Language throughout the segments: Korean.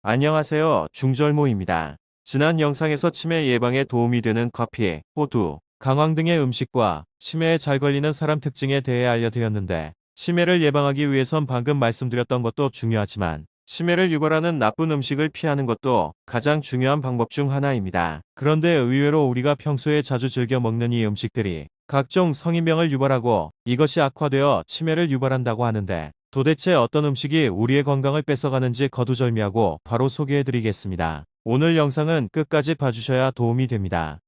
안녕하세요. 중절모입니다. 지난 영상에서 치매 예방에 도움이 되는 커피, 호두, 강황 등의 음식과 치매에 잘 걸리는 사람 특징에 대해 알려드렸는데, 치매를 예방하기 위해선 방금 말씀드렸던 것도 중요하지만 치매를 유발하는 나쁜 음식을 피하는 것도 가장 중요한 방법 중 하나입니다. 그런데 의외로 우리가 평소에 자주 즐겨 먹는 이 음식들이 각종 성인병을 유발하고 이것이 악화되어 치매를 유발한다고 하는데, 도대체 어떤 음식이 우리의 건강을 뺏어가는지 거두절미하고 바로 소개해드리겠습니다. 오늘 영상은 끝까지 봐주셔야 도움이 됩니다.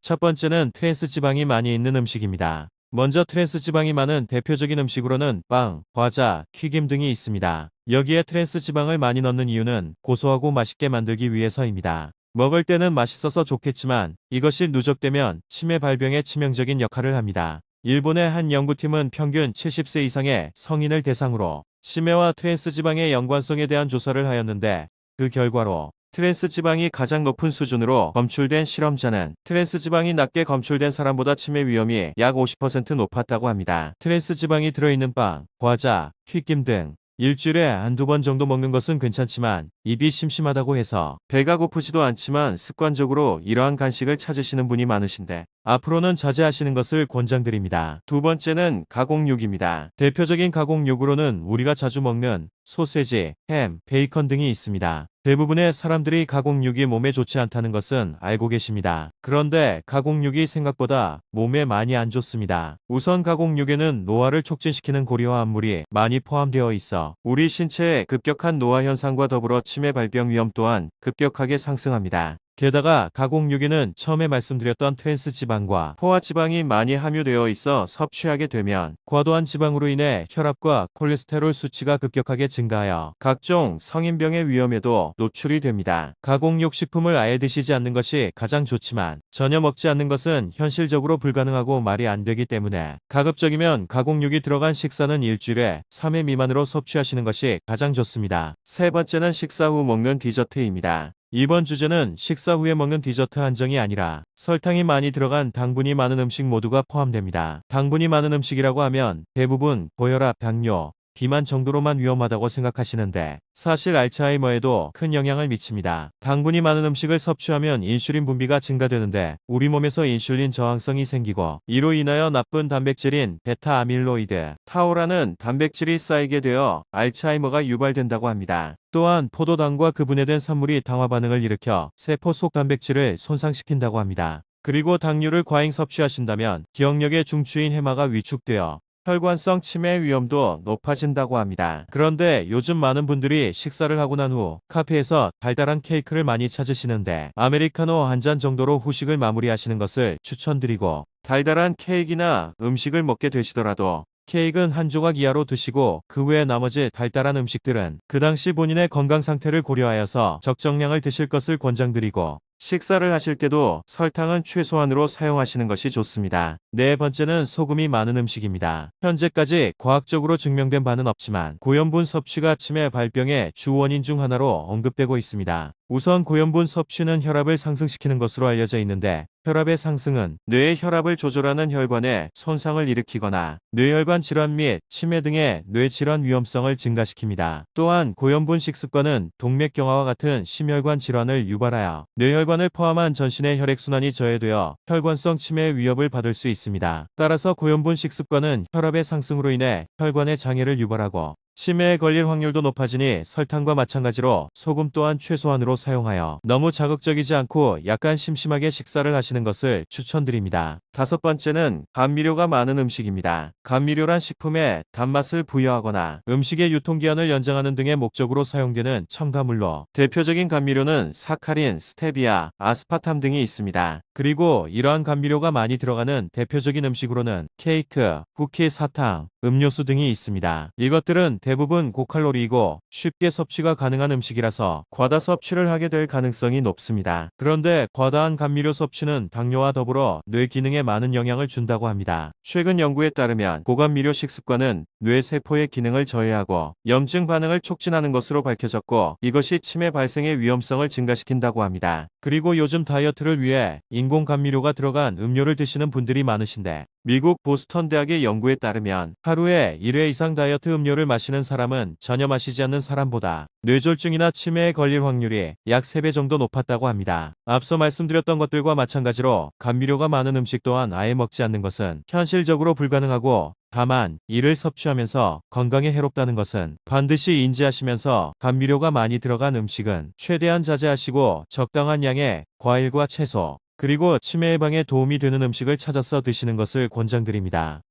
첫 번째는 트랜스 지방이 많이 있는 음식입니다. 먼저 트랜스 지방이 많은 대표적인 음식으로는 빵, 과자, 튀김 등이 있습니다. 여기에 트랜스 지방을 많이 넣는 이유는 고소하고 맛있게 만들기 위해서입니다. 먹을 때는 맛있어서 좋겠지만 이것이 누적되면 치매 발병에 치명적인 역할을 합니다. 일본의 한 연구팀은 평균 70세 이상의 성인을 대상으로 치매와 트랜스 지방의 연관성에 대한 조사를 하였는데, 그 결과로 트랜스 지방이 가장 높은 수준으로 검출된 실험자는 트랜스 지방이 낮게 검출된 사람보다 치매 위험이 약 50% 높았다고 합니다. 트랜스 지방이 들어있는 빵, 과자, 튀김 등 일주일에 한두 번 정도 먹는 것은 괜찮지만 입이 심심하다고 해서 배가 고프지도 않지만 습관적으로 이러한 간식을 찾으시는 분이 많으신데, 앞으로는 자제하시는 것을 권장드립니다. 두 번째는 가공육입니다. 대표적인 가공육으로는 우리가 자주 먹는 소세지, 햄, 베이컨 등이 있습니다. 대부분의 사람들이 가공육이 몸에 좋지 않다는 것은 알고 계십니다. 그런데 가공육이 생각보다 몸에 많이 안 좋습니다. 우선 가공육에는 노화를 촉진시키는 고리화 합물이 많이 포함되어 있어 우리 신체의 급격한 노화 현상과 더불어 치매 발병 위험 또한 급격하게 상승합니다. 게다가 가공육에는 처음에 말씀드렸던 트랜스 지방과 포화 지방이 많이 함유되어 있어 섭취하게 되면 과도한 지방으로 인해 혈압과 콜레스테롤 수치가 급격하게 증가하여 각종 성인병의 위험에도 노출이 됩니다. 가공육 식품을 아예 드시지 않는 것이 가장 좋지만 전혀 먹지 않는 것은 현실적으로 불가능하고 말이 안 되기 때문에 가급적이면 가공육이 들어간 식사는 일주일에 3회 미만으로 섭취하시는 것이 가장 좋습니다. 세 번째는 식사 후 먹는 디저트입니다. 이번 주제는 식사 후에 먹는 디저트 한정이 아니라 설탕이 많이 들어간 당분이 많은 음식 모두가 포함됩니다. 당분이 많은 음식이라고 하면 대부분 고혈압, 당뇨, 비만 정도로만 위험하다고 생각하시는데, 사실 알츠하이머에도 큰 영향을 미칩니다. 당분이 많은 음식을 섭취하면 인슐린 분비가 증가되는데 우리 몸에서 인슐린 저항성이 생기고 이로 인하여 나쁜 단백질인 베타 아밀로이드, 타우라는 단백질이 쌓이게 되어 알츠하이머가 유발된다고 합니다. 또한 포도당과 그 분해된 산물이 당화 반응을 일으켜 세포 속 단백질을 손상시킨다고 합니다. 그리고 당류를 과잉 섭취하신다면 기억력의 중추인 해마가 위축되어 혈관성 치매 위험도 높아진다고 합니다. 그런데 요즘 많은 분들이 식사를 하고 난 후 카페에서 달달한 케이크를 많이 찾으시는데, 아메리카노 한 잔 정도로 후식을 마무리하시는 것을 추천드리고, 달달한 케이크나 음식을 먹게 되시더라도 케이크는 한 조각 이하로 드시고 그 외에 나머지 달달한 음식들은 그 당시 본인의 건강 상태를 고려하여서 적정량을 드실 것을 권장드리고, 식사를 하실 때도 설탕은 최소한으로 사용하시는 것이 좋습니다. 네 번째는 소금이 많은 음식입니다. 현재까지 과학적으로 증명된 바는 없지만 고염분 섭취가 치매 발병의 주 원인 중 하나로 언급되고 있습니다. 우선 고염분 섭취는 혈압을 상승시키는 것으로 알려져 있는데, 혈압의 상승은 뇌의 혈압을 조절하는 혈관에 손상을 일으키거나 뇌혈관 질환 및 치매 등의 뇌질환 위험성을 증가시킵니다. 또한 고염분 식습관은 동맥경화와 같은 심혈관 질환을 유발하여 뇌혈관을 포함한 전신의 혈액순환이 저해되어 혈관성 치매의 위협을 받을 수 있습니다. 따라서 고염분 식습관은 혈압의 상승으로 인해 혈관의 장애를 유발하고 치매에 걸릴 확률도 높아지니 설탕과 마찬가지로 소금 또한 최소한으로 사용하여 너무 자극적이지 않고 약간 심심하게 식사를 하시는 것을 추천드립니다. 다섯 번째는 감미료가 많은 음식입니다. 감미료란 식품에 단맛을 부여하거나 음식의 유통기한을 연장하는 등의 목적으로 사용되는 첨가물로, 대표적인 감미료는 사카린, 스테비아, 아스파탐 등이 있습니다. 그리고 이러한 감미료가 많이 들어가는 대표적인 음식으로는 케이크, 쿠키, 사탕, 음료수 등이 있습니다. 이것들은 대부분 고칼로리이고 쉽게 섭취가 가능한 음식이라서 과다 섭취를 하게 될 가능성이 높습니다. 그런데 과다한 감미료 섭취는 당뇨와 더불어 뇌 기능에 많은 영향을 준다고 합니다. 최근 연구에 따르면 고감미료 식습관은 뇌 세포의 기능을 저해하고 염증 반응을 촉진하는 것으로 밝혀졌고, 이것이 치매 발생의 위험성을 증가시킨다고 합니다. 그리고 요즘 다이어트를 위해 인공 감미료가 들어간 음료를 드시는 분들이 많으신데, 미국 보스턴 대학의 연구에 따르면 하루에 1회 이상 다이어트 음료를 마시는 사람은 전혀 마시지 않는 사람보다 뇌졸중이나 치매에 걸릴 확률이 약 3배 정도 높았다고 합니다. 앞서 말씀드렸던 것들과 마찬가지로 감미료가 많은 음식 또한 아예 먹지 않는 것은 현실적으로 불가능하고, 다만 이를 섭취하면서 건강에 해롭다는 것은 반드시 인지하시면서 감미료가 많이 들어간 음식은 최대한 자제하시고 적당한 양의 과일과 채소, 그리고 치매 예방에 도움이 되는 음식을 찾아서 드시는 것을 권장드립니다.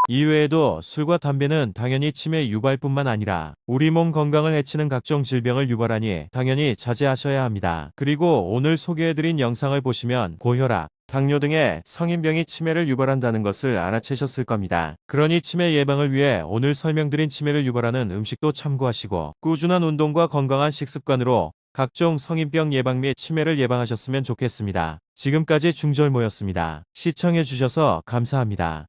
이외에도 술과 담배는 당연히 치매 유발뿐만 아니라 우리 몸 건강을 해치는 각종 질병을 유발하니 당연히 자제하셔야 합니다. 그리고 오늘 소개해드린 영상을 보시면 고혈압, 당뇨 등의 성인병이 치매를 유발한다는 것을 알아채셨을 겁니다. 그러니 치매 예방을 위해 오늘 설명드린 치매를 유발하는 음식도 참고하시고 꾸준한 운동과 건강한 식습관으로 각종 성인병 예방 및 치매를 예방하셨으면 좋겠습니다. 지금까지 중절모였습니다. 시청해주셔서 감사합니다.